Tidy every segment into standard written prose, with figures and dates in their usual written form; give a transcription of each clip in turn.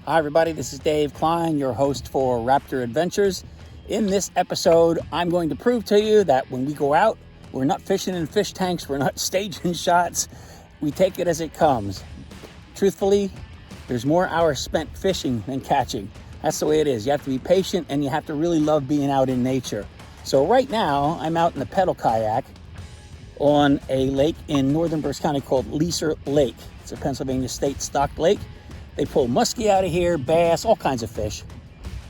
Hi everybody, this is Dave Klein, your host for RAPTR Adventures. In this episode, I'm going to prove to you that when we go out, we're not fishing in fish tanks, we're not staging shots, we take it as it comes. Truthfully, there's more hours spent fishing than catching. That's the way it is. You have to be patient and you have to really love being out in nature. So right now, I'm out in the pedal kayak on a lake in northern Berks County called Leaser Lake. It's a Pennsylvania state stocked lake. They pull muskie out of here, bass, all kinds of fish.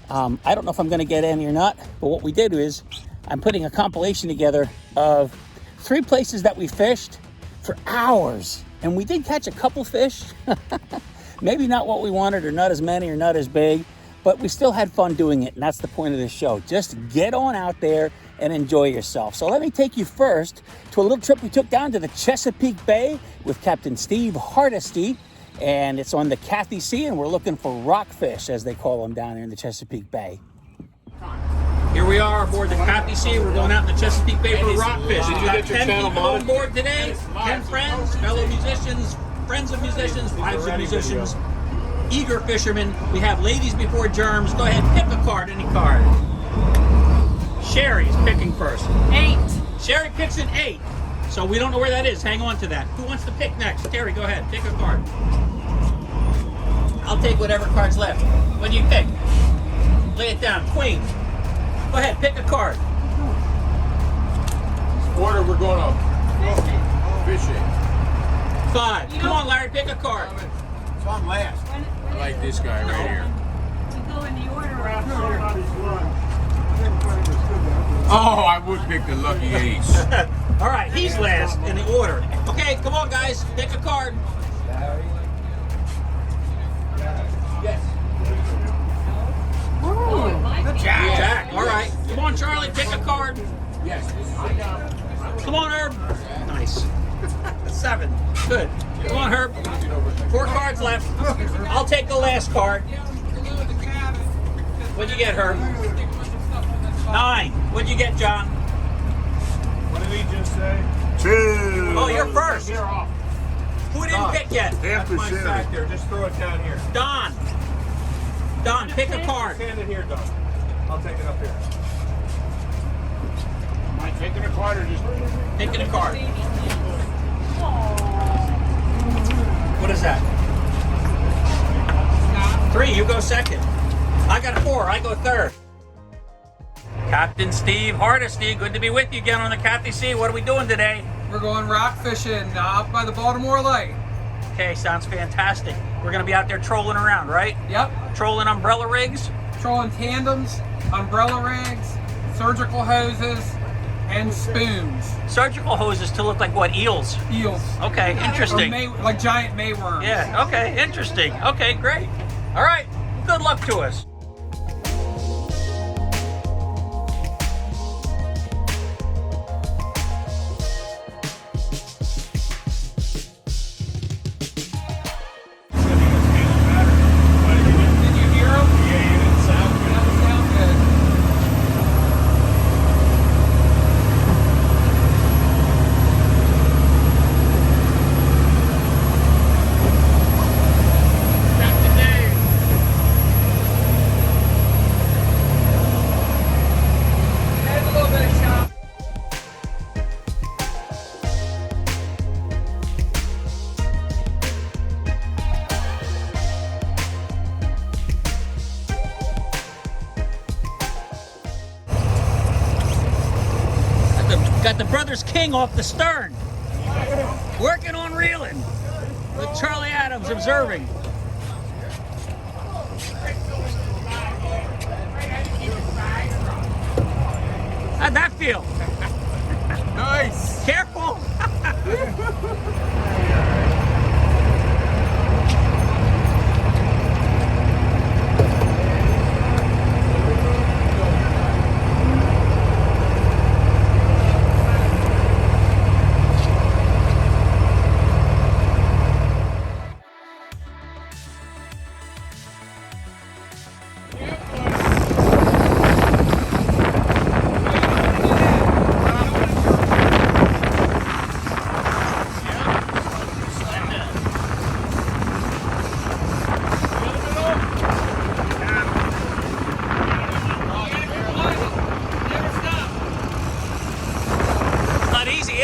I don't know if I'm gonna get any or not, but what we did is I'm putting a compilation together of 3 places that we fished for hours. And we did catch a couple fish. Maybe not what we wanted, or not as many, or not as big, but we still had fun doing it. And that's the point of this show. Just get on out there and enjoy yourself. So let me take you first to a little trip we took down to the Chesapeake Bay with Captain Steve Hardesty. And it's on the Cathy Sea, and we're looking for rockfish, as they call them down there in the Chesapeake Bay. Here we are aboard the Cathy Sea. We're going out in the Chesapeake Bay for rockfish. We've got 10 people on board today, 10 friends, fellow musicians, friends of musicians, wives of musicians, eager fishermen. We have ladies before germs. Go ahead, pick a card, any card. Sherry's picking first. 8. Sherry picks an 8. So we don't know where that is. Hang on to that. Who wants to pick next? Terry, go ahead. Pick a card. I'll take whatever card's left. What do you pick? Lay it down. Queen. Go ahead. Pick a card. Order, we're going up. Fishing. 5. Come on, Larry. Pick a card. So I'm last. I like this guy right here. You go in the order. Oh, I would pick the lucky ace. All right, he's last in the order. Okay, come on, guys. Pick a card. Yes. The Jack. Jack. All right. Come on, Charlie. Pick a card. Yes. Come on, Herb. Nice. 7. Good. Come on, Herb. 4 cards left. I'll take the last card. What'd you get, Herb? 9. What'd you get, John? What did he just say? 2. Oh, you're first. You're off. Who didn't pick yet? That's my factor. Just throw it down here. Don. Don, pick a card. Stand it here, Don. I'll take it up here. Am I taking a card or just... Picking a card. What is that? 3. You go second. I got 4. I go third. Captain Steve Hardesty, good to be with you again on the Cathy Sea. What are we doing today? We're going rock fishing up by the Baltimore Lake. Okay, sounds fantastic. We're going to be out there trolling around, right? Yep. Trolling umbrella rigs? Trolling tandems, umbrella rigs, surgical hoses, and spoons. Surgical hoses to look like what? Eels? Eels. Okay, interesting. Or like giant mayworms. Yeah, okay, interesting. Okay, great. All right, good luck to us. Did you hear them? Yeah, you didn't sound good. That would sound good. Captain Dave. Add a little bit of shop. Got the Brothers King off the stern. Working on reeling. With Charlie Adams observing. How'd that feel? Nice. Careful.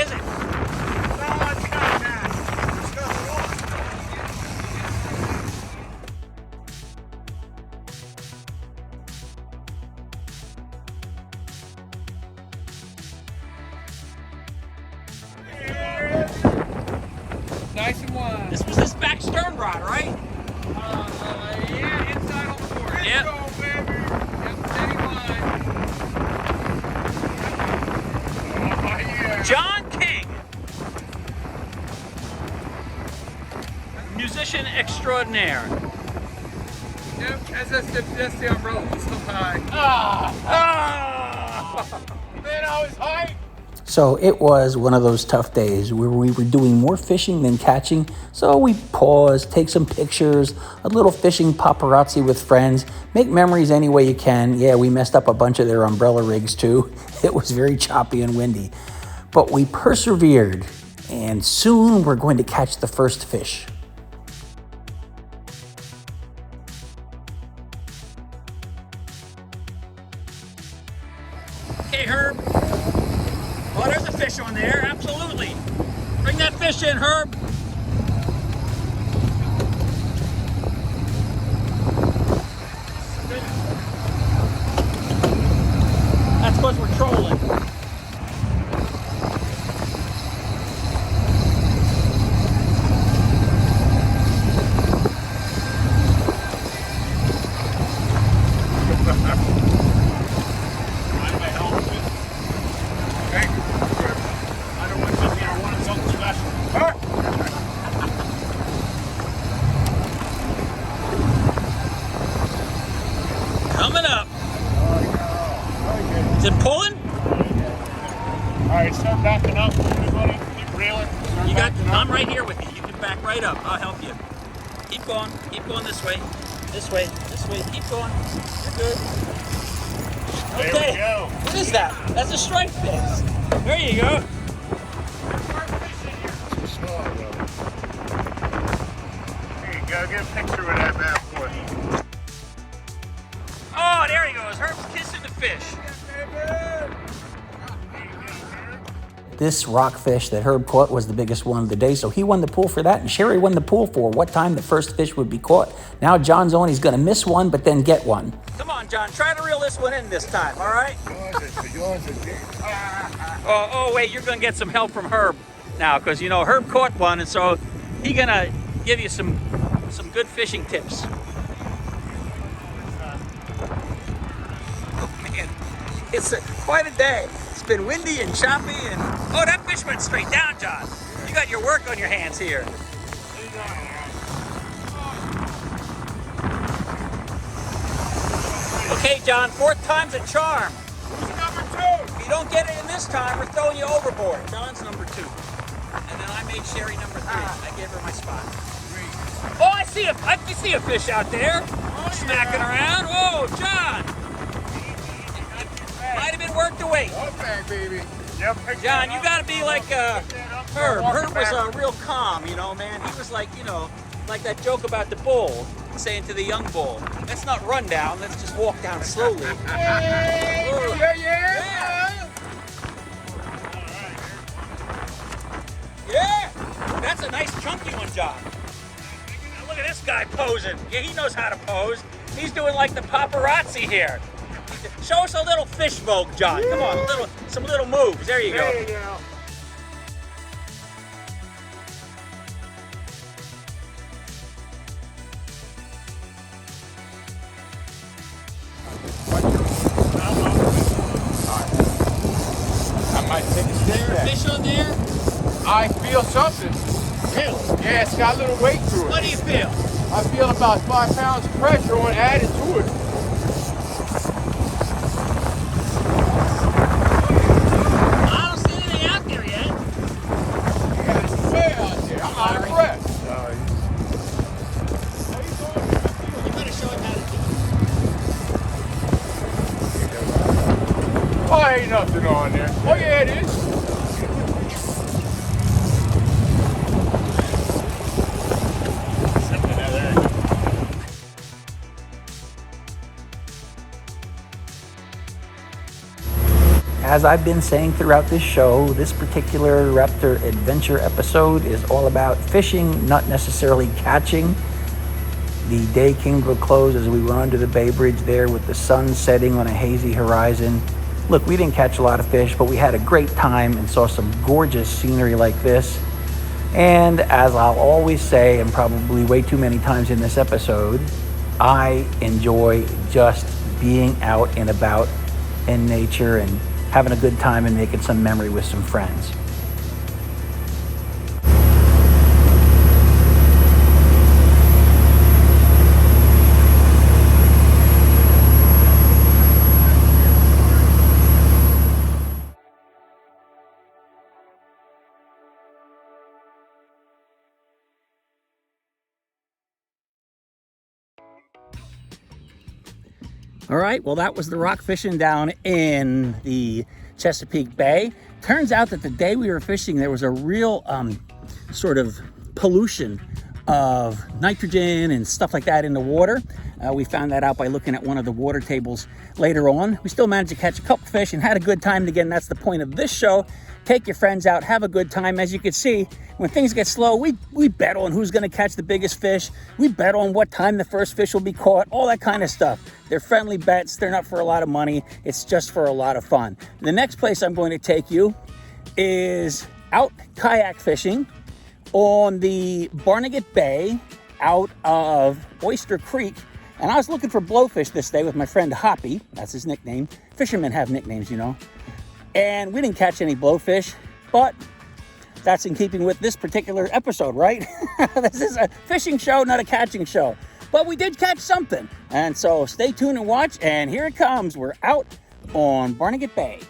is it? Nice and wide. This was this back stern rod, right? Yeah, inside on the board. Yep. Let's go, baby. Yep, steady line. Oh, yeah. John King, musician extraordinaire. Yep, that's the umbrella. It's so high. Man, I was hyped. So it was one of those tough days where we were doing more fishing than catching. So we paused, take some pictures, a little fishing paparazzi with friends, make memories any way you can. Yeah, we messed up a bunch of their umbrella rigs too. It was very choppy and windy. But we persevered, and soon we're going to catch the first fish. Okay, Herb. Oh, there's a fish on there, absolutely. Bring that fish in, Herb. That's because we're trolling. Coming up. Is it pulling? All right, start backing up, everybody. Keep reeling. Start You got. backing up. I'm right here with you. You can back right up. I'll help you. Keep going. Keep going this way. This way. This way. Keep going. You're good. There Okay. we go. What is that? That's a striped fish. There you go. There you go. Get a picture with that bad boy. Oh, there he goes. Herb's kissing the fish. This rockfish that Herb caught was the biggest one of the day, so he won the pool for that, and Sherry won the pool for what time the first fish would be caught. Now John's on. He's going to miss one, but then get one. Come on, John. Try to reel this one in this time, all right? Oh, wait. You're going to get some help from Herb now, because, you know, Herb caught one, and so he's going to give you some good fishing tips. Oh, man. It's quite a day. It's been windy and choppy, and oh, that fish went straight down, John. You got your work on your hands here. Okay, John, fourth time's a charm. Who's number 2? If you don't get it in this time, we're throwing you overboard. John's number 2. And then I made Sherry number 3. I gave her my spot. Oh, I see a fish out there. Smacking around. Whoa, John. Might have been worth the wait. Okay, baby. Yep. John, you gotta be like Herb. Herb was real calm, you know, man. He was like, you know, like that joke about the bull, saying to the young bull, let's not run down, let's just walk down slowly. Yeah! That's a nice chunky one, John. Now look at this guy posing. Yeah, he knows how to pose. He's doing like the paparazzi here. Show us a little fish vogue, John. Come on, some little moves. There you go. There you go. I might take a stick back. Fish on there? I feel something. Really? Yeah, it's got a little weight to it. What do you feel? I feel about 5 pounds of pressure on added to it. I don't see anything out there yet. Yeah, it's way out there. I'm out of breath. You better show him how to do it. Oh, ain't nothing on there. Oh, yeah, it is. as I've been saying throughout this show, this particular Raptor Adventure episode is all about fishing, not necessarily catching. The day came to a close as we went under the Bay Bridge there with the sun setting on a hazy horizon. Look, we didn't catch a lot of fish, but we had a great time and saw some gorgeous scenery like this. And as I'll always say, and probably way too many times in this episode, I enjoy just being out and about in nature and having a good time and making some memory with some friends. All right, well, that was the rock fishing down in the Chesapeake Bay. Turns out that the day we were fishing, there was a real sort of pollution of nitrogen and stuff like that in the water. We found that out by looking at one of the water tables later on. We still managed to catch a couple fish and had a good time. And again, that's the point of this show. Take your friends out, have a good time. As you can see, when things get slow, we bet on who's going to catch the biggest fish. We bet on what time the first fish will be caught, all that kind of stuff. They're friendly bets. They're not for a lot of money. It's just for a lot of fun. The next place I'm going to take you is out kayak fishing on the Barnegat Bay out of Oyster Creek. And I was looking for blowfish this day with my friend Hoppy. That's his nickname. Fishermen have nicknames, you know. And we didn't catch any blowfish, but that's in keeping with this particular episode, right? This is a fishing show, not a catching show. But we did catch something. And so stay tuned and watch. And here it comes. We're out on Barnegat Bay.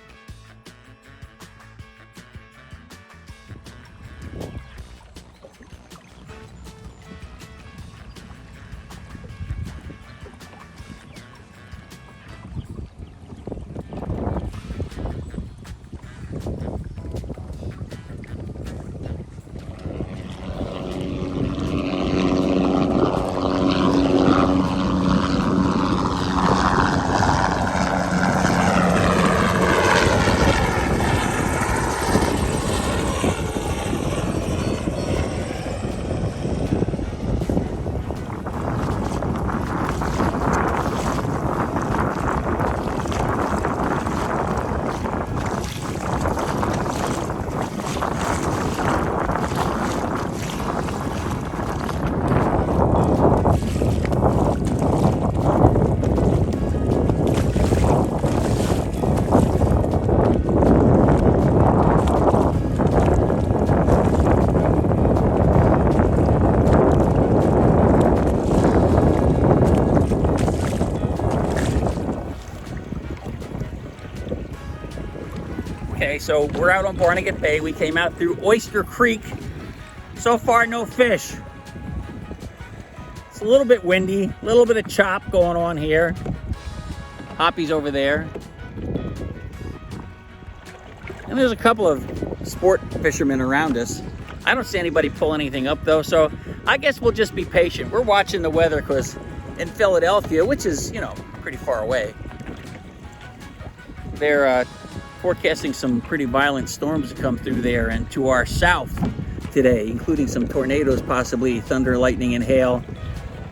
Okay, so we're out on Barnegat Bay. We came out through Oyster Creek. So far, no fish. It's a little bit windy, a little bit of chop going on here. Hoppy's over there. And there's a couple of sport fishermen around us. I don't see anybody pull anything up though, so I guess we'll just be patient. We're watching the weather because in Philadelphia, which is, you know, pretty far away, they're forecasting some pretty violent storms to come through there and to our south today, including some tornadoes, possibly thunder, lightning, and hail.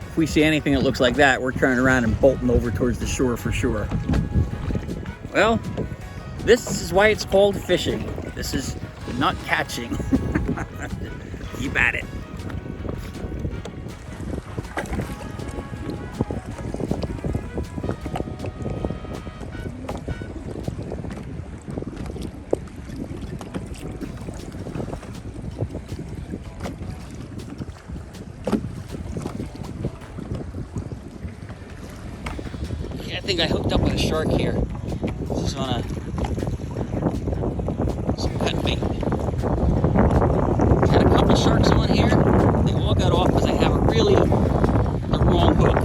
If we see anything that looks like that, we're turning around and bolting over towards the shore for sure. Well, this is why it's called fishing. This is not catching. Keep at it. I think I hooked up with a shark here. This is on some cut bait. Had a couple sharks on here. They all got off because I have the wrong hook.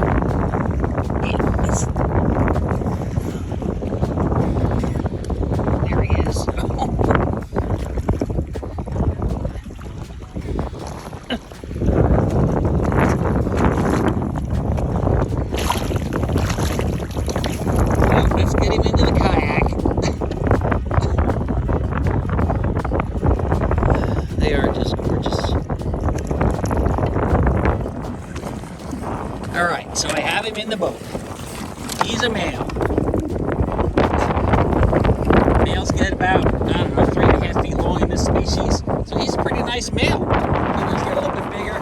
There he is. Let's get him into the kayak. They are just gorgeous. All right, so I have him in the boat. He's a male. Males get about, I don't know, 3.5 feet long in this species. So he's a pretty nice male. Females get a little bit bigger.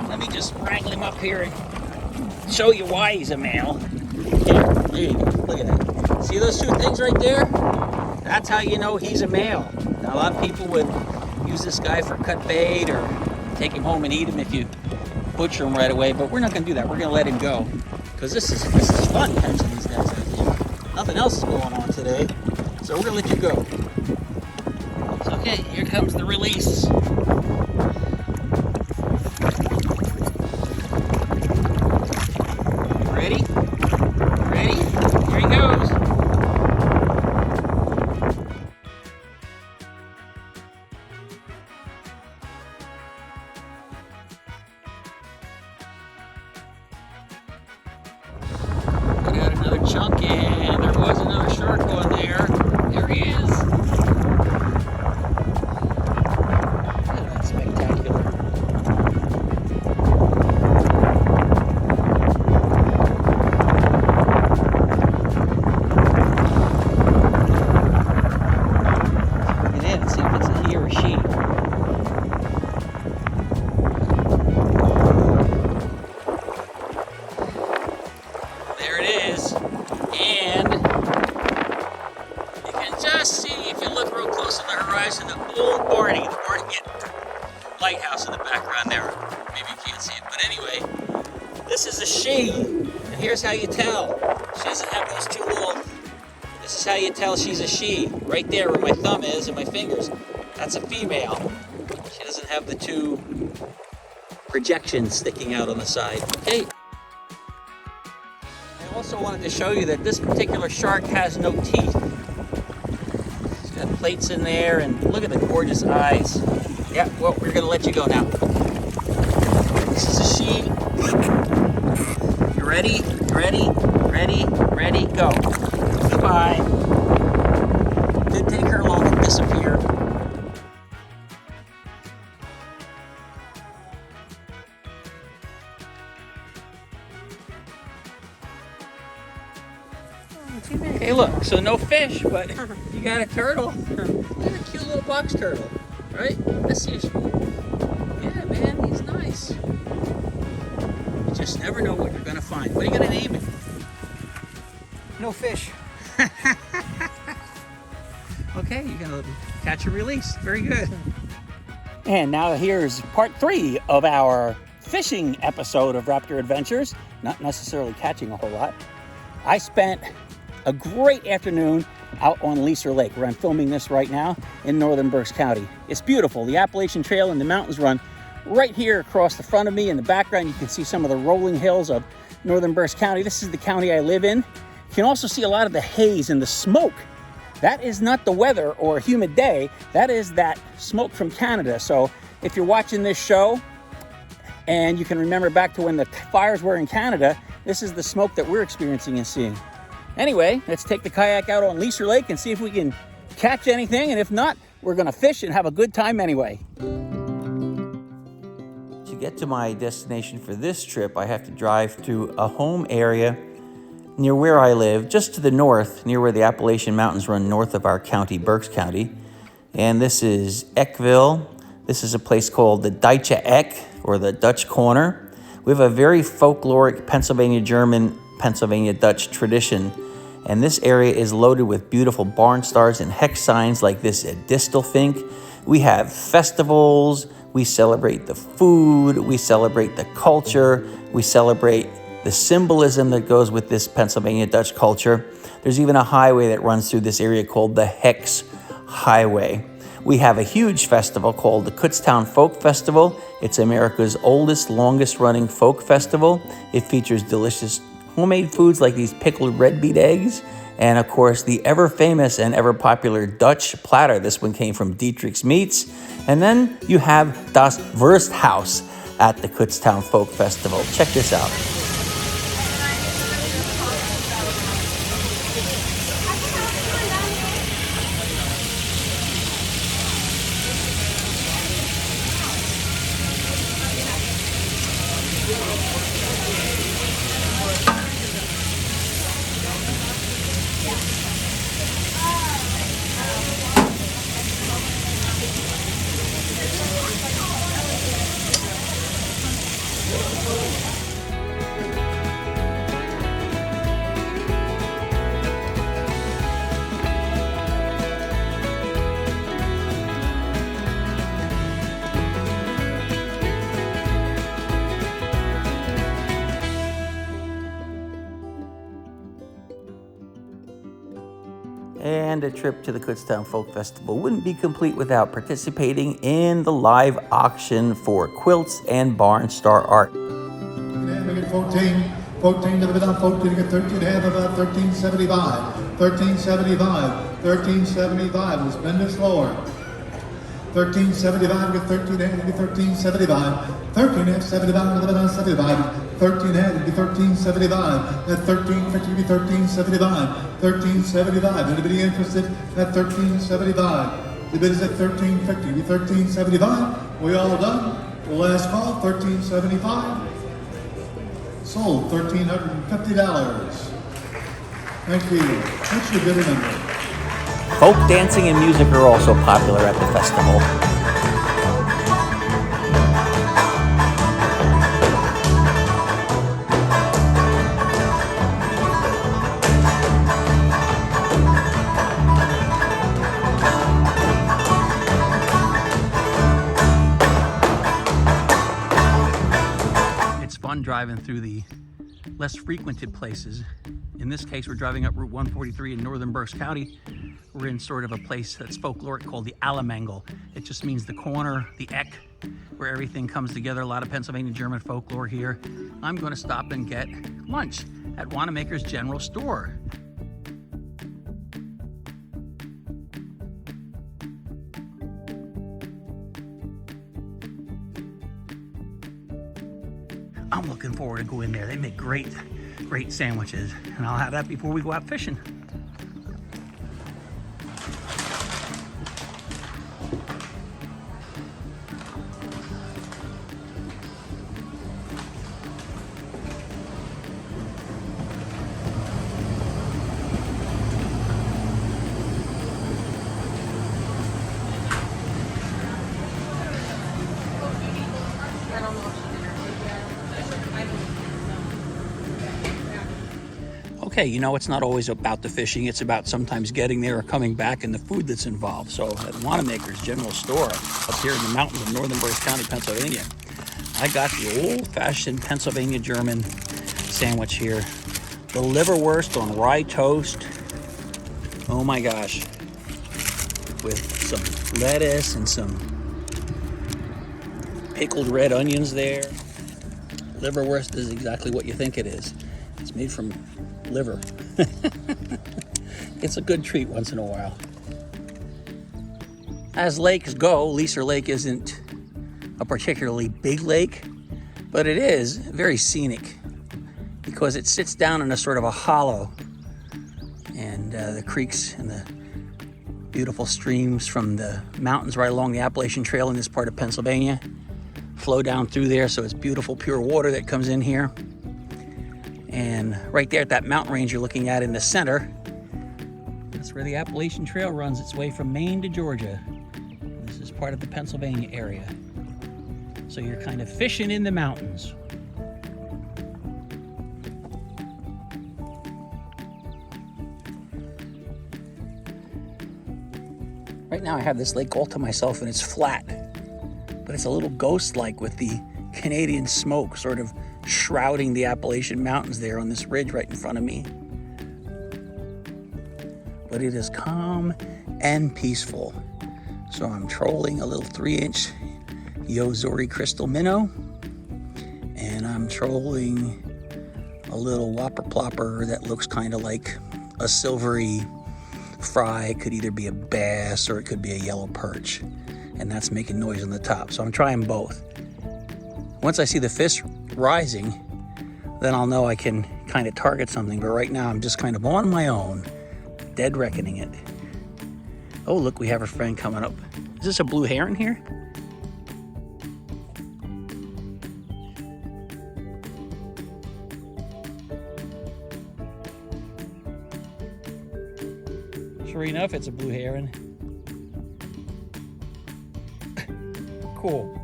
Let me just wrangle him up here and show you why he's a male. Here, there you go. Look at that. See those two things right there? That's how you know he's a male. Now, a lot of people would use this guy for cut bait or take him home and eat him if you butcher him right away, but we're not going to do that. We're going to let him go because this is fun catching these guys. I think nothing else is going on today, so we're going to let you go. So, okay, here comes the release. Ready? Ready? Here he goes. I got another chunk and there was another shark on there. There he is. Oh, that's spectacular. Look at that and see if it's a he or a she. There it is. And you can just see, if you look real close on the horizon, the old Barnegat lighthouse in the background there. Maybe you can't see it, but anyway, this is a she. And here's how you tell. She doesn't have those two little, this is how you tell she's a she. Right there where my thumb is and my fingers, that's a female. She doesn't have the two projections sticking out on the side. Okay. I also wanted to show you that this particular shark has no teeth. It's got plates in there, and look at the gorgeous eyes. Yeah, well, we're gonna let you go now. This is a she. You ready? Ready? Ready? Ready? Go. Goodbye. Didn't take her long to disappear. Hey, look, so no fish, but you got a turtle. Look at a cute little box turtle, right? Let's see. Yeah, man, he's nice. You just never know what you're gonna find. What are you gonna name it? No fish. Okay, you're gonna catch and release. Very good. And now here's part 3 of our fishing episode of Raptor Adventures. Not necessarily catching a whole lot. I spent a great afternoon out on Leaser Lake, where I'm filming this right now in northern Berks County. It's beautiful. The Appalachian Trail and the mountains run right here across the front of me. In the background, you can see some of the rolling hills of northern Berks County. This is the county I live in. You can also see a lot of the haze and the smoke. That is not the weather or a humid day. That is that smoke from Canada. So if you're watching this show and you can remember back to when the fires were in Canada, this is the smoke that we're experiencing and seeing. Anyway, let's take the kayak out on Leaser Lake and see if we can catch anything. And if not, we're gonna fish and have a good time anyway. To get to my destination for this trip, I have to drive to a home area near where I live, just to the north, near where the Appalachian Mountains run north of our county, Berks County. And this is Eckville. This is a place called the Deutsche Eck, or the Dutch Corner. We have a very folkloric Pennsylvania-German, Pennsylvania-Dutch tradition. And this area is loaded with beautiful barn stars and hex signs like this at Distelfink. We have festivals, we celebrate the food, we celebrate the culture, we celebrate the symbolism that goes with this Pennsylvania Dutch culture. There's even a highway that runs through this area called the Hex Highway. We have a huge festival called the Kutztown Folk Festival. It's America's oldest, longest running folk festival. It features delicious homemade foods like these pickled red beet eggs, and of course the ever famous and ever popular Dutch platter. This one came from Dietrich's Meats. And then you have Das Wursthaus at the Kutztown Folk Festival. Check this out. And a trip to the Kutztown Folk Festival wouldn't be complete without participating in the live auction for quilts and Barnstar art. 14 to the bid on 14, get 13, half about 1375, 1375, 1375, we'll spend it slower. 1375, get 13, half, get 1375, 13 half, 75, to the bid on 75, 13 half, get 1375, at 1350, be 1375, 1375, anybody interested at 1375? The bid is at 1350, be 1375, we all done? The last call, 1375. Sold $1,350. Thank you. That's your good number. Folk dancing and music are also popular at the festival. It's fun driving through the less frequented places. In this case, we're driving up Route 143 in northern Berks County. We're in sort of a place that's folkloric called the Alamangle. It just means the corner, the Eck, where everything comes together. A lot of Pennsylvania German folklore here. I'm going to stop and get lunch at Wanamaker's General Store. I'm looking forward to going in there. They make great sandwiches, and I'll have that before we go out fishing. Okay, you know, it's not always about the fishing. It's about sometimes getting there or coming back and the food that's involved. So at Wanamaker's General Store up here in the mountains of northern Berks County, Pennsylvania, I got the old-fashioned Pennsylvania German sandwich here. The liverwurst on rye toast. Oh my gosh. With some lettuce and some pickled red onions there. Liverwurst is exactly what you think it is. It's made from liver. It's a good treat once in a while. As lakes go, Leaser Lake isn't a particularly big lake, but it is very scenic because it sits down in a sort of a hollow, and the creeks and the beautiful streams from the mountains right along the Appalachian Trail in this part of Pennsylvania flow down through there, so it's beautiful pure water that comes in here. And right there at that mountain range you're looking at in the center, that's where the Appalachian Trail runs its way from Maine to Georgia. This is part of the Pennsylvania area. So you're kind of fishing in the mountains. Right now I have this lake all to myself and it's flat, but it's a little ghost-like with the Canadian smoke sort of shrouding the Appalachian Mountains there on this ridge right in front of me. But it is calm and peaceful. So I'm trolling a little 3-inch Yozori crystal minnow, and I'm trolling a little whopper plopper that looks kind of like a silvery fry. It could either be a bass or it could be a yellow perch, and that's making noise on the top. So I'm trying both. Once I see the fish rising, then I'll know I can kind of target something. But right now I'm just kind of on my own, dead reckoning it. Oh, look, we have a friend coming up. Is this a blue heron here? Sure enough, it's a blue heron. Cool.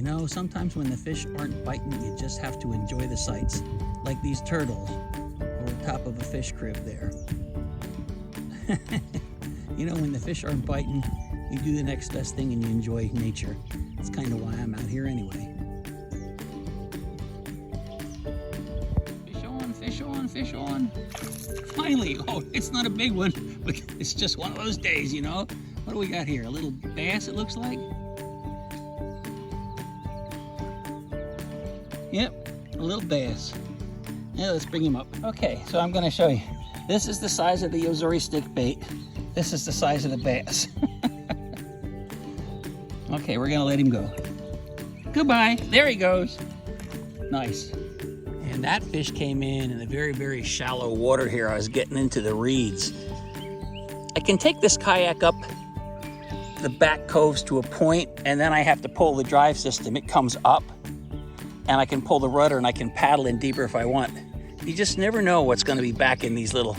You know, sometimes when the fish aren't biting, you just have to enjoy the sights, like these turtles over top of a fish crib there. You know, when the fish aren't biting, you do the next best thing and you enjoy nature. That's kind of why I'm out here anyway. Fish on, fish on, fish on. Finally, oh, it's not a big one, but it's just one of those days, you know. What do we got here? A little bass, it looks like. Yep, a little bass. Yeah, let's bring him up. Okay, so I'm gonna show you. This is the size of the Yozori stick bait. This is the size of the bass. Okay, we're gonna let him go. Goodbye, there he goes. Nice. And that fish came in the very, very shallow water here. I was getting into the reeds. I can take this kayak up the back coves to a point, and then I have to pull the drive system. It comes up, and I can pull the rudder, and I can paddle in deeper if I want. You just never know what's gonna be back in these little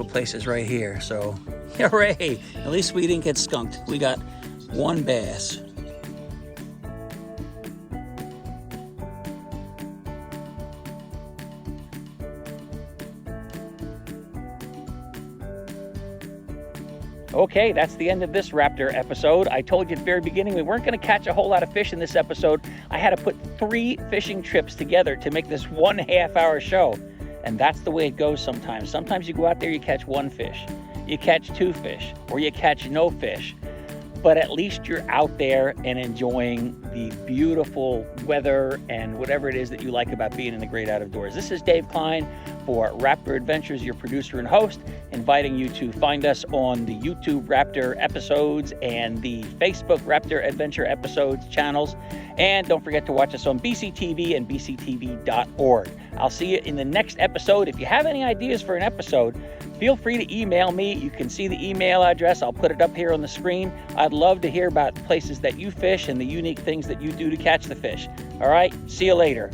places right here. So, hooray! At least we didn't get skunked. We got one bass. Okay, that's the end of this Raptor episode. I told you at the very beginning we weren't going to catch a whole lot of fish in this episode. I had to put 3 fishing trips together to make this 1.5 hour show. And that's the way it goes sometimes. Sometimes you go out there, you catch 1 fish, you catch 2 fish, or you catch no fish. But at least you're out there and enjoying the beautiful weather and whatever it is that you like about being in the great outdoors. This is Dave Klein for Raptor Adventures, your producer and host, inviting you to find us on the YouTube Raptor episodes and the Facebook Raptor Adventure episodes channels. And don't forget to watch us on BCTV and bctv.org. I'll see you in the next episode. If you have any ideas for an episode, feel free to email me. You can see the email address. I'll put it up here on the screen. I'd love to hear about places that you fish and the unique things that you do to catch the fish. All right, see you later.